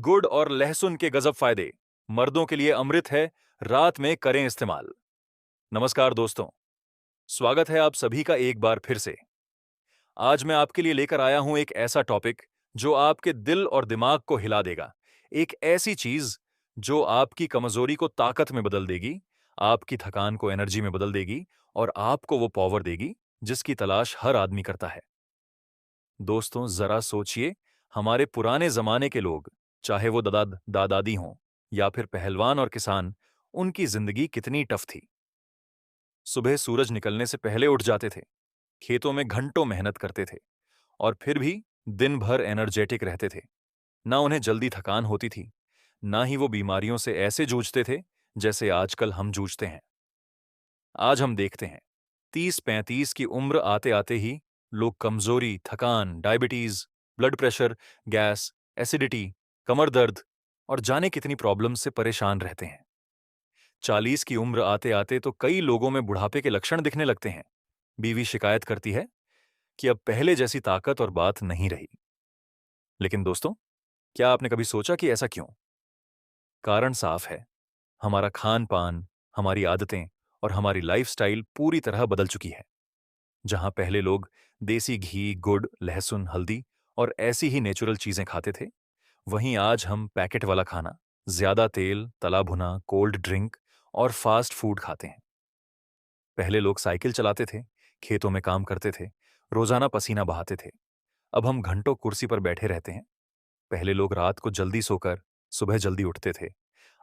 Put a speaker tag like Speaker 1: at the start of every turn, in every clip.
Speaker 1: गुड़ और लहसुन के गजब फायदे, मर्दों के लिए अमृत है, रात में करें इस्तेमाल। नमस्कार दोस्तों, स्वागत है आप सभी का एक बार फिर से। आज मैं आपके लिए लेकर आया हूं एक ऐसा टॉपिक जो आपके दिल और दिमाग को हिला देगा। एक ऐसी चीज जो आपकी कमजोरी को ताकत में बदल देगी, आपकी थकान को एनर्जी में बदल देगी और आपको वो पावर देगी जिसकी तलाश हर आदमी करता है। दोस्तों, जरा सोचिए, हमारे पुराने जमाने के लोग, चाहे वो दादादी हों या फिर पहलवान और किसान, उनकी जिंदगी कितनी टफ थी। सुबह सूरज निकलने से पहले उठ जाते थे, खेतों में घंटों मेहनत करते थे और फिर भी दिन भर एनर्जेटिक रहते थे। ना उन्हें जल्दी थकान होती थी, ना ही वो बीमारियों से ऐसे जूझते थे जैसे आजकल हम जूझते हैं। आज हम देखते हैं, 30-35 की उम्र आते आते ही लोग कमजोरी, थकान, diabetes, blood pressure, gas, acidity, कमर दर्द और जाने कितनी प्रॉब्लम से परेशान रहते हैं। 40 की उम्र आते आते तो कई लोगों में बुढ़ापे के लक्षण दिखने लगते हैं। बीवी शिकायत करती है कि अब पहले जैसी ताकत और बात नहीं रही। लेकिन दोस्तों, क्या आपने कभी सोचा कि ऐसा क्यों? कारण साफ है, हमारा खान पान, हमारी आदतें और हमारी लाइफस्टाइल पूरी तरह बदल चुकी है। जहां पहले लोग देसी घी, गुड़, लहसुन, हल्दी और ऐसी ही नेचुरल चीजें खाते थे, वहीं आज हम पैकेट वाला खाना, ज्यादा तेल, तला भुना, कोल्ड ड्रिंक और फास्ट फूड खाते हैं। पहले लोग साइकिल चलाते थे, खेतों में काम करते थे, रोजाना पसीना बहाते थे। अब हम घंटों कुर्सी पर बैठे रहते हैं। पहले लोग रात को जल्दी सोकर सुबह जल्दी उठते थे।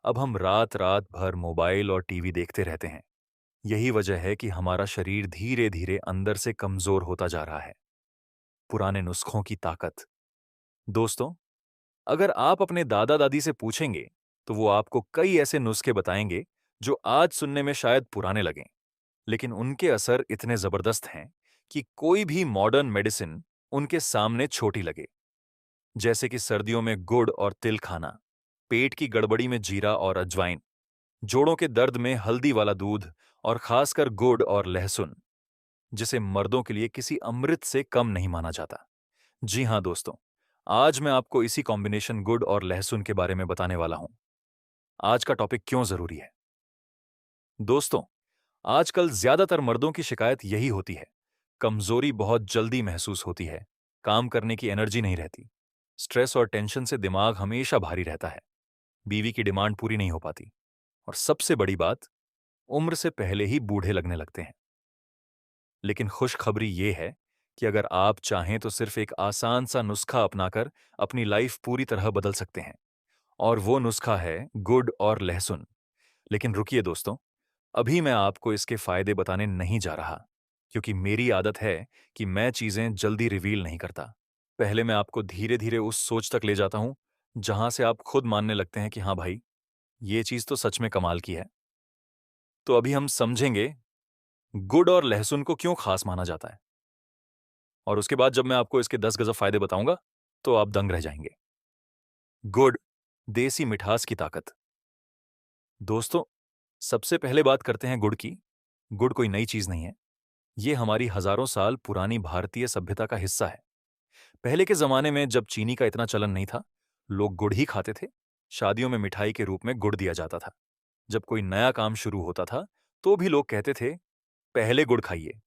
Speaker 1: अब हम रात रात भर मोबाइल और टीवी देखते रहते हैं। यही वजह है कि हमारा शरीर धीरे धीरे अंदर से कमजोर होता जा रहा है। पुराने नुस्खों की ताकत। दोस्तों, अगर आप अपने दादा दादी से पूछेंगे तो वो आपको कई ऐसे नुस्खे बताएंगे जो आज सुनने में शायद पुराने लगें, लेकिन उनके असर इतने जबरदस्त हैं कि कोई भी मॉडर्न मेडिसिन उनके सामने छोटी लगे। जैसे कि सर्दियों में गुड़ और तिल खाना, पेट की गड़बड़ी में जीरा और अजवाइन, जोड़ों के दर्द में हल्दी वाला दूध और खासकर गुड़ और लहसुन, जिसे मर्दों के लिए किसी अमृत से कम नहीं माना जाता। जी हां दोस्तों, आज मैं आपको इसी कॉम्बिनेशन गुड़ और लहसुन के बारे में बताने वाला हूं। आज का टॉपिक क्यों जरूरी है? दोस्तों, आजकल ज्यादातर मर्दों की शिकायत यही होती है। कमजोरी बहुत जल्दी महसूस होती है, काम करने की एनर्जी नहीं रहती, स्ट्रेस और टेंशन से दिमाग हमेशा भारी रहता है, बीवी की डिमांड पूरी नहीं हो पाती और सबसे बड़ी बात, उम्र से पहले ही बूढ़े लगने लगते हैं। लेकिन खुशखबरी ये है कि अगर आप चाहें तो सिर्फ एक आसान सा नुस्खा अपनाकर अपनी लाइफ पूरी तरह बदल सकते हैं। और वो नुस्खा है गुड़ और लहसुन। लेकिन रुकिए दोस्तों, अभी मैं आपको इसके फायदे बताने नहीं जा रहा, क्योंकि मेरी आदत है कि मैं चीजें जल्दी रिवील नहीं करता। पहले मैं आपको धीरे धीरे उस सोच तक ले जाता हूं जहां से आप खुद मानने लगते हैं कि हाँ भाई, ये चीज तो सच में कमाल की है। तो अभी हम समझेंगे गुड़ और लहसुन को क्यों खास माना जाता है, और उसके बाद जब मैं आपको इसके 10 गजब फायदे बताऊंगा तो आप दंग रह जाएंगे। गुड़, देसी मिठास की ताकत। दोस्तों, सबसे पहले बात करते हैं गुड़ की। गुड़ कोई नई चीज नहीं है, ये हमारी हजारों साल पुरानी भारतीय सभ्यता का हिस्सा है। पहले के जमाने में जब चीनी का इतना चलन नहीं था, लोग गुड़ ही खाते थे। शादियों में मिठाई के रूप में गुड़ दिया जाता था। जब कोई नया काम शुरू होता था तो भी लोग कहते थे, पहले गुड़ खाइए।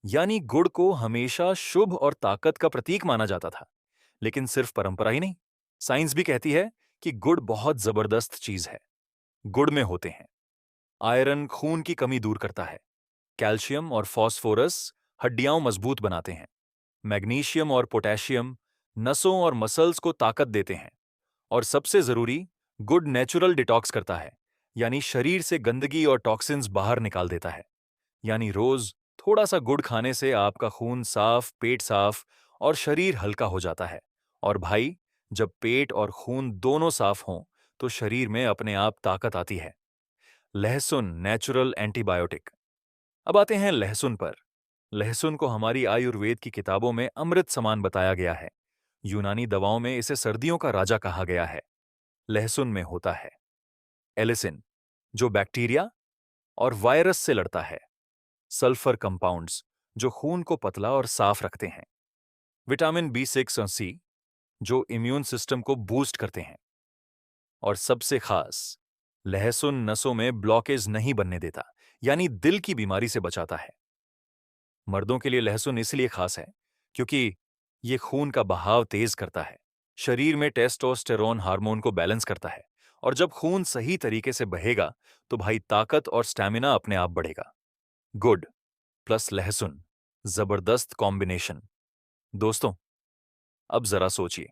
Speaker 1: यानी गुड़ को हमेशा शुभ और ताकत का प्रतीक माना जाता था। लेकिन सिर्फ परंपरा ही नहीं, साइंस भी कहती है कि गुड़ बहुत जबरदस्त चीज है। गुड़ में होते हैं आयरन, खून की कमी दूर करता है। कैल्शियम और फास्फोरस हड्डियां मजबूत बनाते हैं। मैग्नीशियम और पोटेशियम नसों और मसल्स को ताकत देते हैं। और सबसे जरूरी, गुड नेचुरल डिटॉक्स करता है, यानी शरीर से गंदगी और टॉक्सिन्स बाहर निकाल देता है। यानी रोज थोड़ा सा गुड़ खाने से आपका खून साफ, पेट साफ और शरीर हल्का हो जाता है। और भाई, जब पेट और खून दोनों साफ हों तो शरीर में अपने आप ताकत आती है। लहसुन, नेचुरल एंटीबायोटिक। अब आते हैं लहसुन पर। लहसुन को हमारी आयुर्वेद की किताबों में अमृत समान बताया गया है। यूनानी दवाओं में इसे सर्दियों का राजा कहा गया है। लहसुन में होता है एलिसिन, जो बैक्टीरिया और वायरस से लड़ता है। सल्फर कंपाउंड्स, जो खून को पतला और साफ रखते हैं। विटामिन B6 और C, जो इम्यून सिस्टम को बूस्ट करते हैं। और सबसे खास, लहसुन नसों में ब्लॉकेज नहीं बनने देता, यानी दिल की बीमारी से बचाता है। मर्दों के लिए लहसुन इसलिए खास है क्योंकि ये खून का बहाव तेज करता है, शरीर में टेस्टोस्टेरोन हार्मोन को बैलेंस करता है, और जब खून सही तरीके से बहेगा तो भाई ताकत और स्टैमिना अपने आप बढ़ेगा। गुड़ प्लस लहसुन, जबरदस्त कॉम्बिनेशन। दोस्तों, अब जरा सोचिए,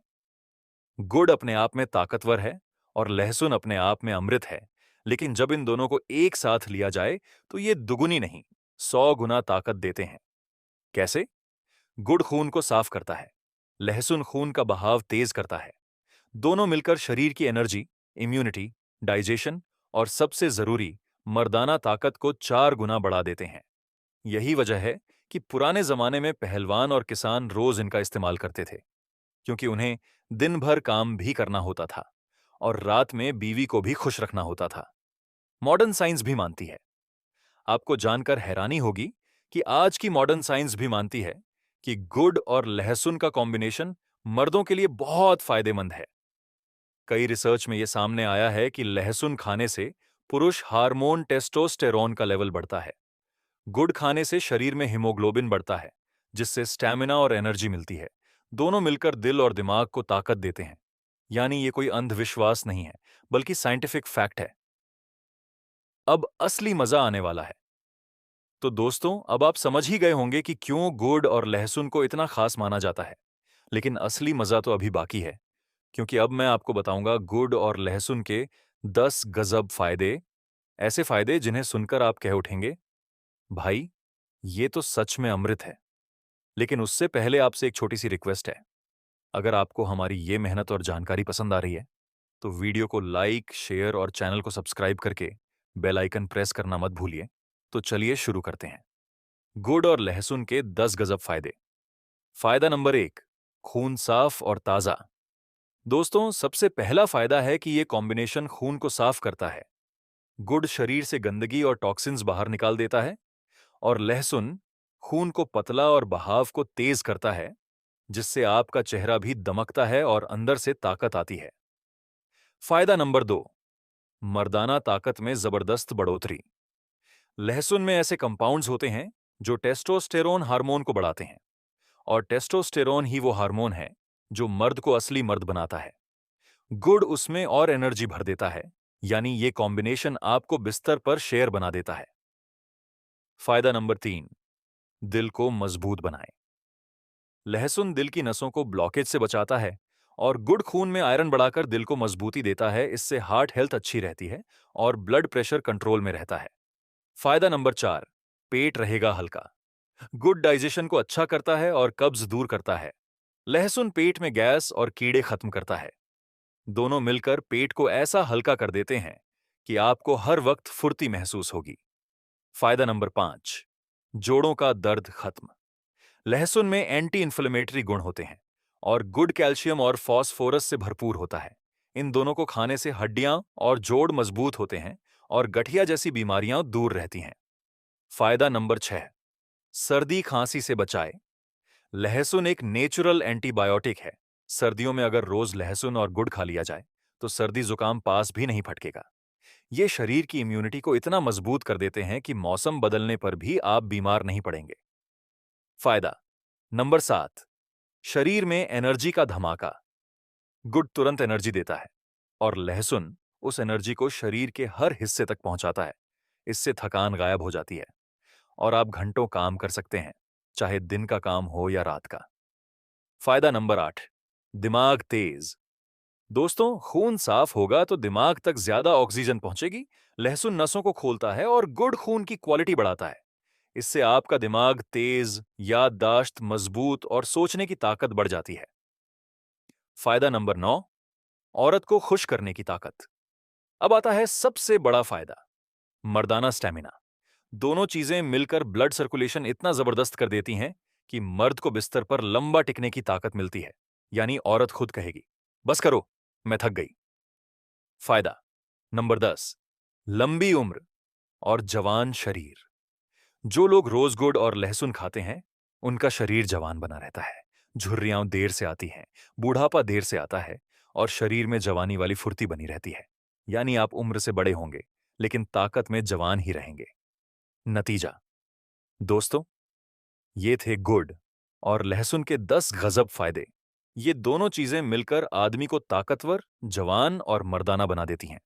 Speaker 1: गुड़ अपने आप में ताकतवर है और लहसुन अपने आप में अमृत है, लेकिन जब इन दोनों को एक साथ लिया जाए तो ये दुगुनी नहीं, 100 गुना ताकत देते हैं। कैसे? गुड़ खून को साफ करता है, लहसुन खून का बहाव तेज करता है। दोनों मिलकर शरीर की एनर्जी, इम्यूनिटी, डाइजेशन और सबसे जरूरी मर्दाना ताकत को 4 गुना बढ़ा देते हैं। यही वजह है कि पुराने जमाने में पहलवान और किसान रोज इनका इस्तेमाल करते थे, क्योंकि उन्हें दिन भर काम भी करना होता था और रात में बीवी को भी खुश रखना होता था। मॉडर्न साइंस भी मानती है, आपको जानकर हैरानी होगी कि आज की मॉडर्न साइंस भी मानती है कि गुड़ और लहसुन का कॉम्बिनेशन मर्दों के लिए बहुत फायदेमंद है। कई रिसर्च में यह सामने आया है कि लहसुन खाने से पुरुष हार्मोन टेस्टोस्टेरोन का लेवल बढ़ता है। गुड़ खाने से शरीर में हीमोग्लोबिन बढ़ता है, जिससे स्टैमिना और एनर्जी मिलती है। दोनों मिलकर दिल और दिमाग को ताकत देते हैं। यानी ये कोई अंधविश्वास नहीं है, बल्कि साइंटिफिक फैक्ट है। अब असली मजा आने वाला है। तो दोस्तों, अब आप समझ ही गए होंगे कि क्यों गुड़ और लहसुन को इतना खास माना जाता है। लेकिन असली मजा तो अभी बाकी है, क्योंकि अब मैं आपको बताऊंगा गुड़ और लहसुन के 10 गजब फायदे, ऐसे फायदे जिन्हें सुनकर आप कह उठेंगे, भाई ये तो सच में अमृत है। लेकिन उससे पहले आपसे एक छोटी सी रिक्वेस्ट है। अगर आपको हमारी ये मेहनत और जानकारी पसंद आ रही है तो वीडियो को लाइक, शेयर और चैनल को सब्सक्राइब करके बेल आइकन प्रेस करना मत भूलिए। तो चलिए शुरू करते हैं। गुड़ और लहसुन के 10 गजब फायदे। फायदा नंबर 1, खून साफ और ताजा। दोस्तों, सबसे पहला फायदा है कि यह कॉम्बिनेशन खून को साफ करता है। गुड़ शरीर से गंदगी और टॉक्सिन्स बाहर निकाल देता है, और लहसुन खून को पतला और बहाव को तेज करता है, जिससे आपका चेहरा भी दमकता है और अंदर से ताकत आती है। फायदा नंबर 2, मर्दाना ताकत में जबरदस्त बढ़ोतरी। लहसुन में ऐसे कंपाउंड्स होते हैं जो टेस्टोस्टेरोन हार्मोन को बढ़ाते हैं, और टेस्टोस्टेरोन ही वो हार्मोन है जो मर्द को असली मर्द बनाता है। गुड़ उसमें और एनर्जी भर देता है, यानी ये कॉम्बिनेशन आपको बिस्तर पर शेर बना देता है। फायदा नंबर 3, दिल को मजबूत बनाए। लहसुन दिल की नसों को ब्लॉकेज से बचाता है और गुड़ खून में आयरन बढ़ाकर दिल को मजबूती देता है। इससे हार्ट हेल्थ अच्छी रहती है और ब्लड प्रेशर कंट्रोल में रहता है। फायदा नंबर 4, पेट रहेगा हल्का। गुड डाइजेशन को अच्छा करता है और कब्ज दूर करता है। लहसुन पेट में गैस और कीड़े खत्म करता है। दोनों मिलकर पेट को ऐसा हल्का कर देते हैं कि आपको हर वक्त फुर्ती महसूस होगी। फायदा नंबर 5, जोड़ों का दर्द खत्म। लहसुन में एंटी इंफ्लेमेटरी गुण होते हैं और गुड कैल्शियम और फॉस्फोरस से भरपूर होता है। इन दोनों को खाने से हड्डियां और जोड़ मजबूत होते हैं और गठिया जैसी बीमारियां दूर रहती हैं। फायदा नंबर 6, सर्दी खांसी से बचाए। लहसुन एक नेचुरल एंटीबायोटिक है। सर्दियों में अगर रोज लहसुन और गुड़ खा लिया जाए तो सर्दी जुकाम पास भी नहीं फटकेगा। ये शरीर की इम्यूनिटी को इतना मजबूत कर देते हैं कि मौसम बदलने पर भी आप बीमार नहीं पड़ेंगे। फायदा नंबर 7, शरीर में एनर्जी का धमाका। गुड़ तुरंत एनर्जी देता है और लहसुन उस एनर्जी को शरीर के हर हिस्से तक पहुंचाता है। इससे थकान गायब हो जाती है और आप घंटों काम कर सकते हैं, चाहे दिन का काम हो या रात का। फायदा नंबर 8, दिमाग तेज। दोस्तों, खून साफ होगा तो दिमाग तक ज्यादा ऑक्सीजन पहुंचेगी। लहसुन नसों को खोलता है और गुड़ खून की क्वालिटी बढ़ाता है। इससे आपका दिमाग तेज, याददाश्त मजबूत और सोचने की ताकत बढ़ जाती है। फायदा नंबर 9, औरत को खुश करने की ताकत। अब आता है सबसे बड़ा फायदा, मर्दाना स्टैमिना। दोनों चीजें मिलकर ब्लड सर्कुलेशन इतना जबरदस्त कर देती हैं कि मर्द को बिस्तर पर लंबा टिकने की ताकत मिलती है। यानी औरत खुद कहेगी, बस करो, मैं थक गई। फायदा नंबर 10, लंबी उम्र और जवान शरीर। जो लोग रोज गुड़ और लहसुन खाते हैं, उनका शरीर जवान बना रहता है। झुर्रियां देर से आती हैं, बूढ़ापा देर से आता है और शरीर में जवानी वाली फुर्ती बनी रहती है। यानी आप उम्र से बड़े होंगे, लेकिन ताकत में जवान ही रहेंगे। नतीजा दोस्तों, ये थे गुड़ और लहसुन के 10 गजब फायदे। ये दोनों चीजें मिलकर आदमी को ताकतवर, जवान और मर्दाना बना देती हैं।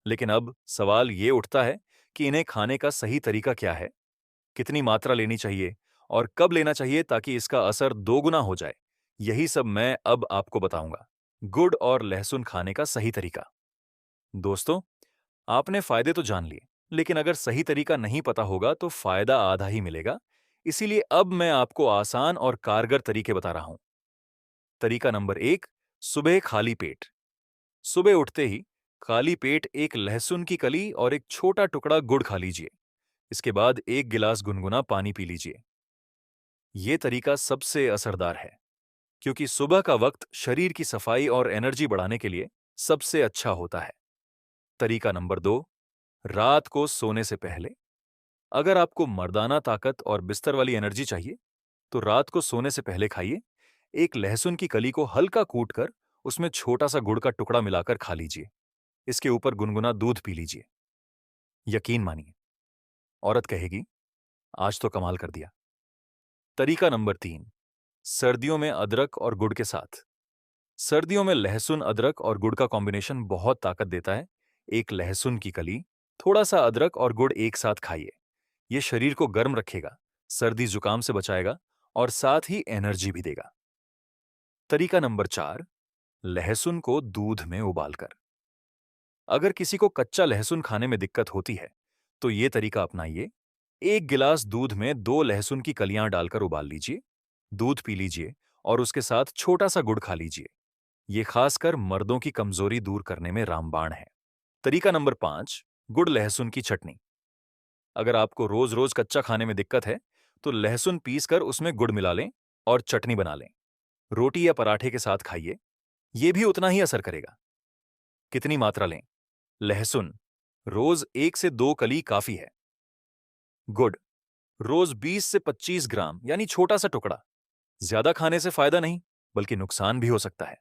Speaker 1: लेकिन अब सवाल ये उठता है कि इन्हें खाने का सही तरीका क्या है, कितनी मात्रा लेनी चाहिए और कब लेना चाहिए ताकि इसका असर दोगुना हो जाए। यही सब मैं अब आपको बताऊंगा। गुड़ और लहसुन खाने का सही तरीका। दोस्तों, आपने फायदे तो जान लिए, लेकिन अगर सही तरीका नहीं पता होगा तो फायदा आधा ही मिलेगा। इसीलिए अब मैं आपको आसान और कारगर तरीके बता रहा हूं। तरीका नंबर 1, सुबह खाली पेट। सुबह उठते ही खाली पेट एक लहसुन की कली और एक छोटा टुकड़ा गुड़ खा लीजिए। इसके बाद एक गिलास गुनगुना पानी पी लीजिए। ये तरीका सबसे असरदार है, क्योंकि सुबह का वक्त शरीर की सफाई और एनर्जी बढ़ाने के लिए सबसे अच्छा होता है। तरीका नंबर 2, रात को सोने से पहले। अगर आपको मर्दाना ताकत और बिस्तर वाली एनर्जी चाहिए, तो रात को सोने से पहले खाइए। एक लहसुन की कली को हल्का कूटकर उसमें छोटा सा गुड़ का टुकड़ा मिलाकर खा लीजिए। इसके ऊपर गुनगुना दूध पी लीजिए। यकीन मानिए, औरत कहेगी, आज तो कमाल कर दिया। तरीका नंबर 3, सर्दियों में अदरक और गुड़ के साथ। सर्दियों में लहसुन, अदरक और गुड़ का कॉम्बिनेशन बहुत ताकत देता है। एक लहसुन की कली, थोड़ा सा अदरक और गुड़ एक साथ खाइए। यह शरीर को गर्म रखेगा, सर्दी जुकाम से बचाएगा और साथ ही एनर्जी भी देगा। तरीका नंबर 4, लहसुन को दूध में उबालकर। अगर किसी को कच्चा लहसुन खाने में दिक्कत होती है, तो ये तरीका अपनाइए। एक गिलास दूध में 2 लहसुन की कलियां डालकर उबाल लीजिए, दूध पी लीजिए और उसके साथ छोटा सा गुड़ खा लीजिए। ये खासकर मर्दों की कमजोरी दूर करने में रामबाण है। तरीका नंबर 5, गुड़ लहसुन की चटनी। अगर आपको रोज रोज कच्चा खाने में दिक्कत है, तो लहसुन पीसकर उसमें गुड़ मिला लें और चटनी बना लें। रोटी या पराठे के साथ खाइए, यह भी उतना ही असर करेगा। कितनी मात्रा लें? लहसुन रोज 1 से 2 कली काफी है। गुड़ रोज 20 से 25 ग्राम, यानी छोटा सा टुकड़ा। ज्यादा खाने से फायदा नहीं, बल्कि नुकसान भी हो सकता है।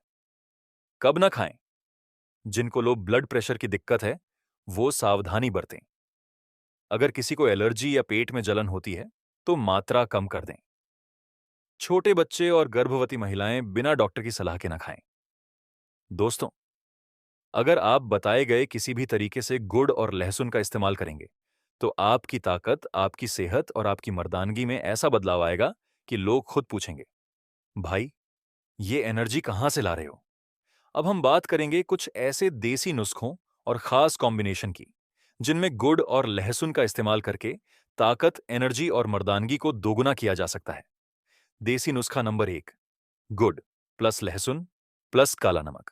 Speaker 1: कब ना खाएं? जिनको लो ब्लड प्रेशर की दिक्कत है, वो सावधानी बरतें। अगर किसी को एलर्जी या पेट में जलन होती है, तो मात्रा कम कर दें। छोटे बच्चे और गर्भवती महिलाएं बिना डॉक्टर की सलाह के ना खाएं। दोस्तों, अगर आप बताए गए किसी भी तरीके से गुड़ और लहसुन का इस्तेमाल करेंगे, तो आपकी ताकत, आपकी सेहत और आपकी मर्दानगी में ऐसा बदलाव आएगा कि लोग खुद पूछेंगे, भाई, ये एनर्जी कहां से ला रहे हो? अब हम बात करेंगे कुछ ऐसे देसी नुस्खों और खास कॉम्बिनेशन की, जिनमें गुड़ और लहसुन का इस्तेमाल करके ताकत, एनर्जी और मर्दानगी को दोगुना किया जा सकता है। देसी नुस्खा नंबर 1, गुड़ प्लस लहसुन प्लस काला नमक।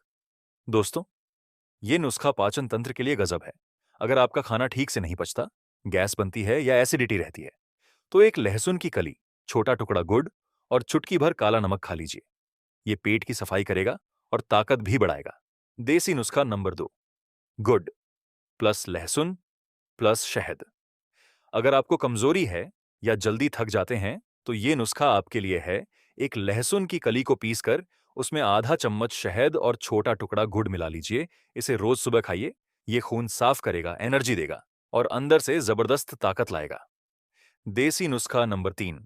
Speaker 1: दोस्तों, ये नुस्खा पाचन तंत्र के लिए गजब है। अगर आपका खाना ठीक से नहीं पचता, गैस बनती है या एसिडिटी रहती है, तो एक लहसुन की कली, छोटा टुकड़ा गुड़ और चुटकी भर काला नमक खा लीजिए। ये पेट की सफाई करेगा और ताकत भी बढ़ाएगा। देसी नुस्खा नंबर 2, गुड़ प्लस लहसुन प्लस शहद। अगर आपको कमजोरी है या जल्दी थक जाते हैं, तो ये नुस्खा आपके लिए है। एक लहसुन की कली को पीसकर उसमें आधा चम्मच शहद और छोटा टुकड़ा गुड़ मिला लीजिए। इसे रोज सुबह खाइए। ये खून साफ करेगा, एनर्जी देगा और अंदर से जबरदस्त ताकत लाएगा। देसी नुस्खा नंबर 3,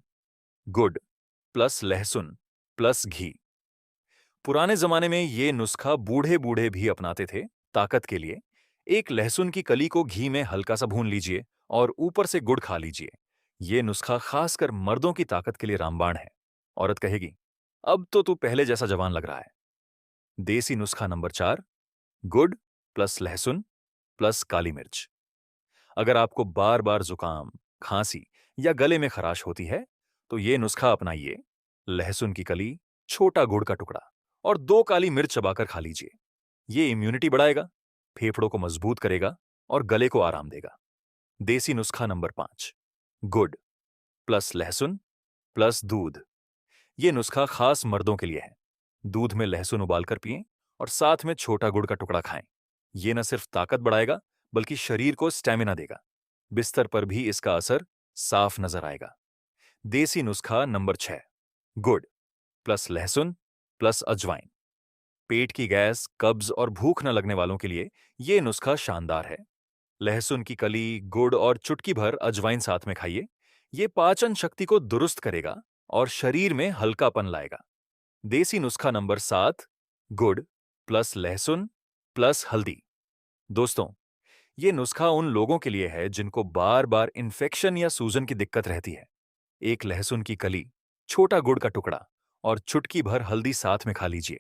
Speaker 1: गुड़ प्लस लहसुन प्लस घी। पुराने जमाने में ये नुस्खा बूढ़े बूढ़े भी अपनाते थे, ताकत के लिए। एक लहसुन की कली को घी में हल्का सा भून लीजिए और ऊपर से गुड़ खा लीजिए। ये नुस्खा खासकर मर्दों की ताकत के लिए रामबाण है। औरत कहेगी, अब तो तू पहले जैसा जवान लग रहा है। देसी नुस्खा नंबर 4, गुड़ प्लस लहसुन प्लस काली मिर्च। अगर आपको बार बार जुकाम, खांसी या गले में खराश होती है, तो ये नुस्खा अपनाइए। लहसुन की कली, छोटा गुड़ का टुकड़ा और 2 काली मिर्च चबाकर खा लीजिए। ये इम्यूनिटी बढ़ाएगा, फेफड़ों को मजबूत करेगा और गले को आराम देगा। देसी नुस्खा नंबर 5, गुड़ प्लस लहसुन प्लस दूध। ये नुस्खा खास मर्दों के लिए है। दूध में लहसुन उबालकर पिएं और साथ में छोटा गुड़ का टुकड़ा खाएं। ये न सिर्फ ताकत बढ़ाएगा, बल्कि शरीर को स्टैमिना देगा। बिस्तर पर भी इसका असर साफ नजर आएगा। देसी नुस्खा नंबर 6, गुड़ प्लस लहसुन प्लस अजवाइन। पेट की गैस, कब्ज और भूख न लगने वालों के लिए ये नुस्खा शानदार है। लहसुन की कली, गुड़ और चुटकी भर अजवाइन साथ में खाइए। ये पाचन शक्ति को दुरुस्त करेगा और शरीर में हल्कापन लाएगा। देसी नुस्खा नंबर 7, गुड़ प्लस लहसुन प्लस हल्दी। दोस्तों, ये नुस्खा उन लोगों के लिए है जिनको बार बार इन्फेक्शन या सूजन की दिक्कत रहती है। एक लहसुन की कली, छोटा गुड़ का टुकड़ा और चुटकी भर हल्दी साथ में खा लीजिए।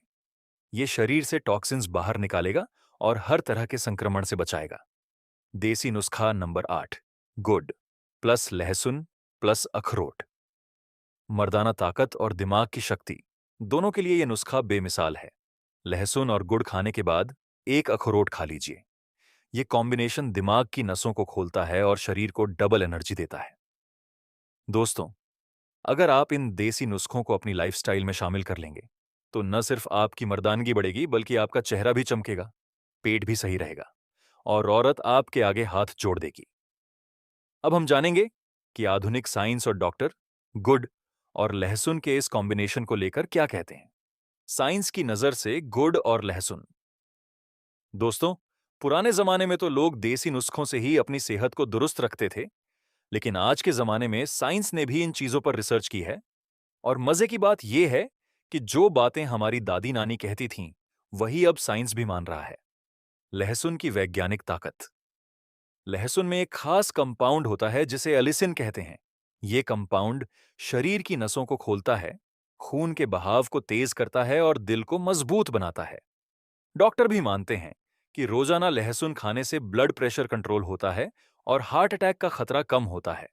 Speaker 1: ये शरीर से टॉक्सिन्स बाहर निकालेगा और हर तरह के संक्रमण से बचाएगा। देसी नुस्खा नंबर 8, गुड़ प्लस लहसुन प्लस अखरोट। मर्दाना ताकत और दिमाग की शक्ति दोनों के लिए यह नुस्खा बेमिसाल है। लहसुन और गुड़ खाने के बाद एक अखरोट खा लीजिए। यह कॉम्बिनेशन दिमाग की नसों को खोलता है और शरीर को डबल एनर्जी देता है। दोस्तों, अगर आप इन देसी नुस्खों को अपनी लाइफस्टाइल में शामिल कर लेंगे, तो न सिर्फ आपकी मर्दानगी बढ़ेगी बल्कि आपका चेहरा भी चमकेगा, पेट भी सही रहेगा और औरत आपके आगे हाथ जोड़ देगी। अब हम जानेंगे कि आधुनिक साइंस और डॉक्टर गुड़ और लहसुन के इस कॉम्बिनेशन को लेकर क्या कहते हैं। साइंस की नजर से गुड़ और लहसुन। दोस्तों, पुराने जमाने में तो लोग देसी नुस्खों से ही अपनी सेहत को दुरुस्त रखते थे, लेकिन आज के जमाने में साइंस ने भी इन चीजों पर रिसर्च की है। और मजे की बात यह है कि जो बातें हमारी दादी नानी कहती थीं, वही अब साइंस भी मान रहा है। लहसुन की वैज्ञानिक ताकत। लहसुन में एक खास कंपाउंड होता है जिसे एलिसिन कहते हैं। ये कंपाउंड शरीर की नसों को खोलता है, खून के बहाव को तेज करता है और दिल को मजबूत बनाता है। डॉक्टर भी मानते हैं कि रोजाना लहसुन खाने से ब्लड प्रेशर कंट्रोल होता है और हार्ट अटैक का खतरा कम होता है।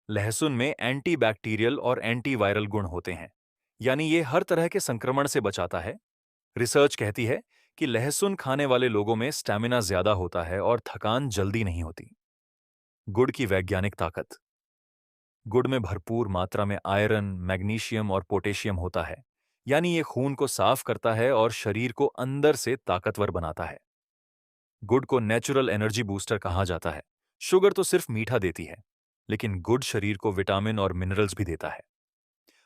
Speaker 1: लहसुन में एंटीबैक्टीरियल और एंटीवायरल गुण होते हैं, यानी ये हर तरह के संक्रमण से बचाता है। रिसर्च कहती है कि लहसुन खाने वाले लोगों में स्टैमिना ज्यादा होता है और थकान जल्दी नहीं होती। गुड़ की वैज्ञानिक ताकत। गुड़ में भरपूर मात्रा में आयरन, मैग्नीशियम और पोटेशियम होता है, यानी ये खून को साफ करता है और शरीर को अंदर से ताकतवर बनाता है। गुड़ को नेचुरल एनर्जी बूस्टर कहा जाता है। शुगर तो सिर्फ मीठा देती है, लेकिन गुड़ शरीर को विटामिन और मिनरल्स भी देता है।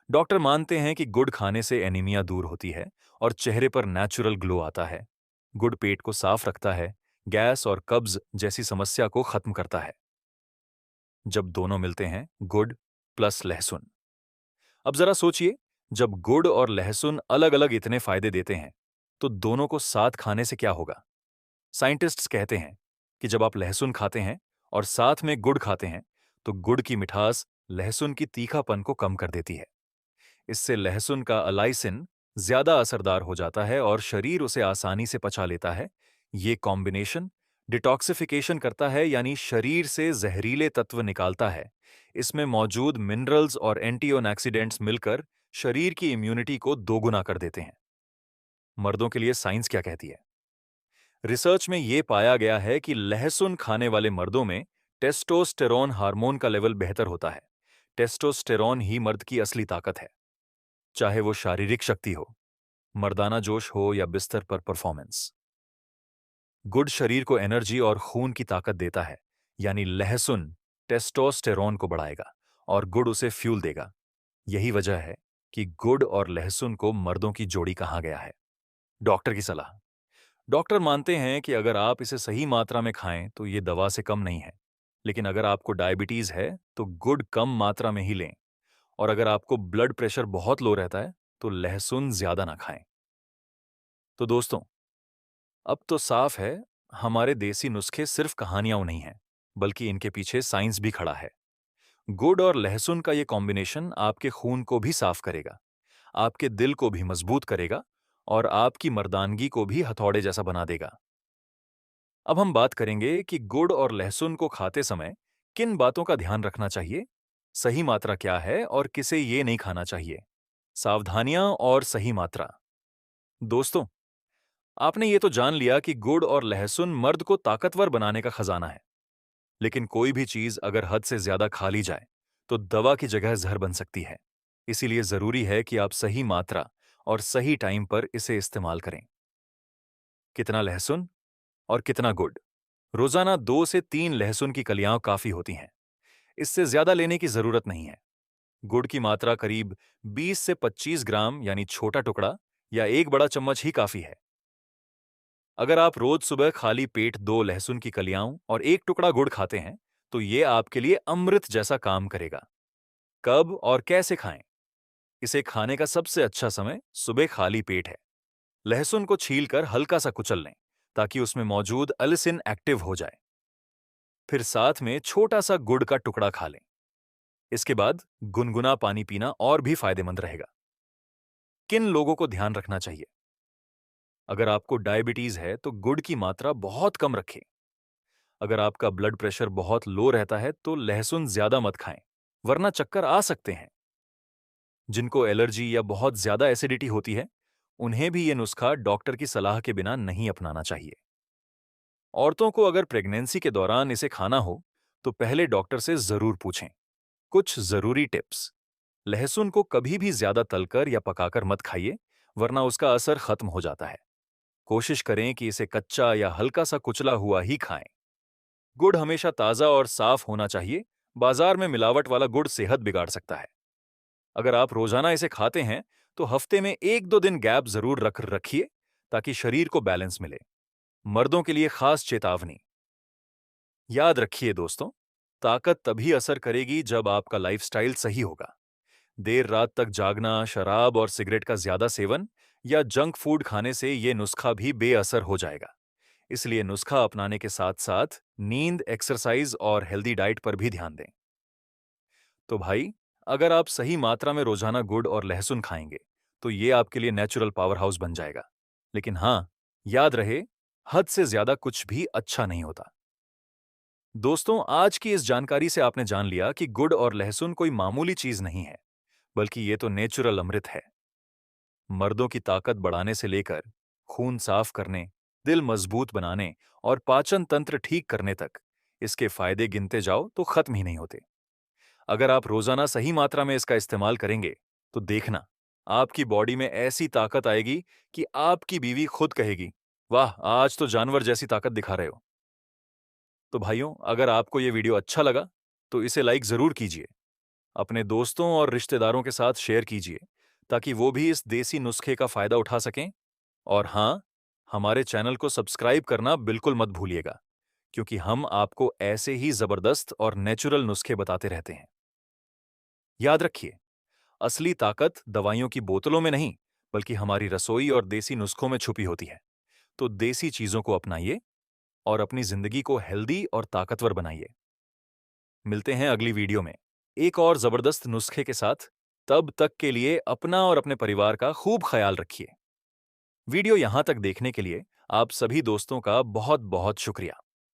Speaker 1: डॉक्टर मानते हैं कि गुड़ खाने से एनीमिया दूर होती है और चेहरे पर नेचुरल ग्लो आता है। गुड़ पेट को साफ रखता है, गैस और कब्ज जैसी समस्या को खत्म करता है। जब दोनों मिलते हैं, गुड़ प्लस लहसुन। अब जरा सोचिए, जब गुड़ और लहसुन अलग अलग इतने फायदे देते हैं, तो दोनों को साथ खाने से क्या होगा। साइंटिस्ट्स कहते हैं कि जब आप लहसुन खाते हैं और साथ में गुड़ खाते हैं, तो गुड़ की मिठास लहसुन की तीखापन को कम कर देती है। इससे लहसुन का अलाइसिन ज्यादा असरदार हो जाता है और शरीर उसे आसानी से पचा लेता है। ये कॉम्बिनेशन डिटॉक्सिफिकेशन करता है, यानी शरीर से जहरीले तत्व निकालता है। इसमें मौजूद मिनरल्स और एंटीऑक्सीडेंट्स मिलकर शरीर की इम्यूनिटी को दोगुना कर देते हैं। मर्दों के लिए साइंस क्या कहती है। रिसर्च में यह पाया गया है कि लहसुन खाने वाले मर्दों में टेस्टोस्टेरोन हार्मोन का लेवल बेहतर होता है। टेस्टोस्टेरोन ही मर्द की असली ताकत है, चाहे वो शारीरिक शक्ति हो, मर्दाना जोश हो या बिस्तर पर परफॉर्मेंस। गुड़ शरीर को एनर्जी और खून की ताकत देता है, यानी लहसुन टेस्टोस्टेरोन को बढ़ाएगा और गुड़ उसे फ्यूल देगा। यही वजह है कि गुड़ और लहसुन को मर्दों की जोड़ी कहा गया है। डॉक्टर की सलाह। डॉक्टर मानते हैं कि अगर आप इसे सही मात्रा में खाएं तो ये दवा से कम नहीं है, लेकिन अगर आपको डायबिटीज है तो गुड़ कम मात्रा में ही लें, और अगर आपको ब्लड प्रेशर बहुत लो रहता है तो लहसुन ज्यादा ना खाएं। तो दोस्तों, अब तो साफ है, हमारे देसी नुस्खे सिर्फ कहानियां नहीं हैं, बल्कि इनके पीछे साइंस भी खड़ा है। गुड़ और लहसुन का ये कॉम्बिनेशन आपके खून को भी साफ करेगा, आपके दिल को भी मजबूत करेगा और आपकी मर्दानगी को भी हथौड़े जैसा बना देगा। अब हम बात करेंगे कि गुड़ और लहसुन को खाते समय किन बातों का ध्यान रखना चाहिए, सही मात्रा क्या है और किसे ये नहीं खाना चाहिए। सावधानियां और सही मात्रा। दोस्तों, आपने ये तो जान लिया कि गुड़ और लहसुन मर्द को ताकतवर बनाने का खजाना है, लेकिन कोई भी चीज अगर हद से ज्यादा खा ली जाए तो दवा की जगह जहर बन सकती है। इसीलिए जरूरी है कि आप सही मात्रा और सही टाइम पर इसे इस्तेमाल करें। कितना लहसुन और कितना गुड़। रोजाना 2 से 3 लहसुन की कलियां काफी होती हैं। इससे ज्यादा लेने की जरूरत नहीं है। गुड़ की मात्रा करीब 20 से 25 ग्राम यानी छोटा टुकड़ा या एक बड़ा चम्मच ही काफी है। अगर आप रोज सुबह खाली पेट 2 लहसुन की कलियां और एक टुकड़ा गुड़ खाते हैं, तो ये आपके लिए अमृत जैसा काम करेगा। कब और कैसे खाएं? इसे खाने का सबसे अच्छा समय सुबह खाली पेट है। लहसुन को छीलकर हल्का सा कुचल लें ताकि उसमें मौजूद अलिसिन एक्टिव हो जाए। फिर साथ में छोटा सा गुड़ का टुकड़ा खा लें। इसके बाद गुनगुना पानी पीना और भी फायदेमंद रहेगा। किन लोगों को ध्यान रखना चाहिए? अगर आपको डायबिटीज है तो गुड़ की मात्रा बहुत कम रखें। अगर आपका ब्लड प्रेशर बहुत लो रहता है तो लहसुन ज्यादा मत खाएं, वरना चक्कर आ सकते हैं। जिनको एलर्जी या बहुत ज्यादा एसिडिटी होती है, उन्हें भी ये नुस्खा डॉक्टर की सलाह के बिना नहीं अपनाना चाहिए। औरतों को अगर प्रेगनेंसी के दौरान इसे खाना हो, तो पहले डॉक्टर से जरूर पूछें। कुछ जरूरी टिप्स: लहसुन को कभी भी ज्यादा तलकर या पकाकर मत खाइए, वरना उसका असर खत्म हो जाता है। कोशिश करें कि इसे कच्चा या हल्का सा कुचला हुआ ही खाएं। गुड़ हमेशा ताजा और साफ होना चाहिए। बाजार में मिलावट वाला गुड़ सेहत बिगाड़ सकता है। अगर आप रोजाना इसे खाते हैं, तो हफ्ते में 1-2 दिन गैप जरूर रखिए ताकि शरीर को बैलेंस मिले। मर्दों के लिए खास चेतावनी: याद रखिए दोस्तों, ताकत तभी असर करेगी जब आपका लाइफस्टाइल सही होगा। देर रात तक जागना, शराब और सिगरेट का ज्यादा सेवन या जंक फूड खाने से ये नुस्खा भी बेअसर हो जाएगा। इसलिए नुस्खा अपनाने के साथ साथ नींद, एक्सरसाइज और हेल्दी डाइट पर भी ध्यान दें। तो भाई, अगर आप सही मात्रा में रोजाना गुड़ और लहसुन खाएंगे, तो ये आपके लिए नेचुरल पावर हाउस बन जाएगा। लेकिन हाँ, याद रहे, हद से ज्यादा कुछ भी अच्छा नहीं होता। दोस्तों, आज की इस जानकारी से आपने जान लिया कि गुड़ और लहसुन कोई मामूली चीज नहीं है, बल्कि ये तो नेचुरल अमृत है। मर्दों की ताकत बढ़ाने से लेकर खून साफ करने, दिल मजबूत बनाने और पाचन तंत्र ठीक करने तक इसके फायदे गिनते जाओ तो खत्म ही नहीं होते। अगर आप रोजाना सही मात्रा में इसका इस्तेमाल करेंगे, तो देखना, आपकी बॉडी में ऐसी ताकत आएगी कि आपकी बीवी खुद कहेगी, वाह, आज तो जानवर जैसी ताकत दिखा रहे हो। तो भाइयों, अगर आपको ये वीडियो अच्छा लगा, तो इसे लाइक जरूर कीजिए। अपने दोस्तों और रिश्तेदारों के साथ शेयर कीजिए ताकि वो भी इस देसी नुस्खे का फायदा उठा सकें। और हाँ, हमारे चैनल को सब्सक्राइब करना बिल्कुल मत भूलिएगा, क्योंकि हम आपको ऐसे ही जबरदस्त और नेचुरल नुस्खे बताते रहते हैं। याद रखिए, असली ताकत दवाइयों की बोतलों में नहीं, बल्कि हमारी रसोई और देसी नुस्खों में छुपी होती है। तो देसी चीजों को अपनाइए और अपनी जिंदगी को हेल्दी और ताकतवर बनाइए। मिलते हैं अगली वीडियो में एक और जबरदस्त नुस्खे के साथ। तब तक के लिए अपना और अपने परिवार का खूब ख्याल रखिए। वीडियो यहां तक देखने के लिए आप सभी दोस्तों का बहुत बहुत शुक्रिया।